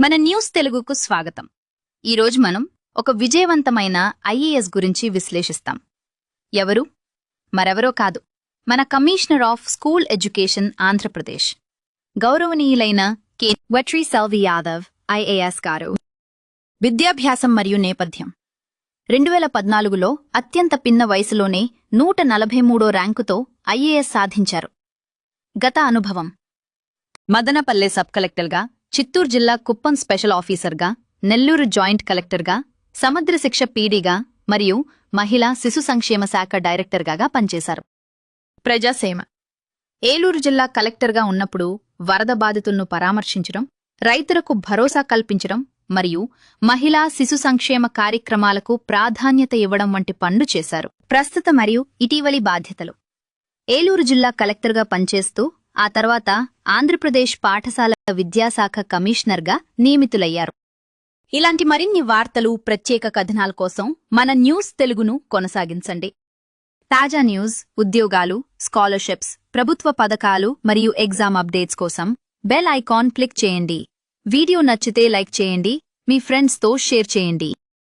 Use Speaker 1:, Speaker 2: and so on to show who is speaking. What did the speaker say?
Speaker 1: మన న్యూస్ తెలుగుకు స్వాగతం. ఈరోజు మనం ఒక విజయవంతమైన ఐఏఎస్ గురించి విశ్లేషిస్తాం. ఎవరు? మరెవరో కాదు, మన commissioner of school education Andhra Pradesh గౌరవనీయులైన కె. వట్రి సెల్వి యాదవ్ ఐఏఎస్ గారు. విద్యాభ్యాసం మరియు నేపథ్యం. 2014లో అత్యంత పిన్న వయసులోనే 143వ ర్యాంకుతో ఐఏఎస్ సాధించారు. గత అనుభవం: మదనపల్లె సబ్ కలెక్టర్గా, చిత్తూరు జిల్లా కుప్పం స్పెషల్ ఆఫీసర్గా, నెల్లూరు జాయింట్ కలెక్టర్గా, సమగ్ర శిక్ష పీడీగా మరియు మహిళా శిశు సంక్షేమ శాఖ డైరెక్టర్గా పనిచేశారు. ప్రజాసేవ: ఏలూరు జిల్లా కలెక్టర్గా ఉన్నప్పుడు వరద బాధితులను పరామర్శించడం, రైతులకు భరోసా కల్పించడం మరియు మహిళా శిశు సంక్షేమ కార్యక్రమాలకు ప్రాధాన్యత ఇవ్వడం వంటి పనులు చేశారు. ప్రస్తుత మరియు ఇటీవలి బాధ్యతలు: ఏలూరు జిల్లా కలెక్టర్గా పనిచేస్తూ ఆ తర్వాత ఆంధ్రప్రదేశ్ పాఠశాల విద్యాశాఖ కమిషనర్గా నియమితులయ్యారు. ఇలాంటి మరిన్ని వార్తలు, ప్రత్యేక కథనాల కోసం మన న్యూస్ తెలుగును కొనసాగించండి. తాజా న్యూస్, ఉద్యోగాలు, స్కాలర్షిప్స్, ప్రభుత్వ పథకాలు మరియు ఎగ్జామ్ అప్డేట్స్ కోసం బెల్ ఐకాన్ క్లిక్ చేయండి. వీడియో నచ్చితే లైక్ చేయండి, మీ ఫ్రెండ్స్తో షేర్ చేయండి.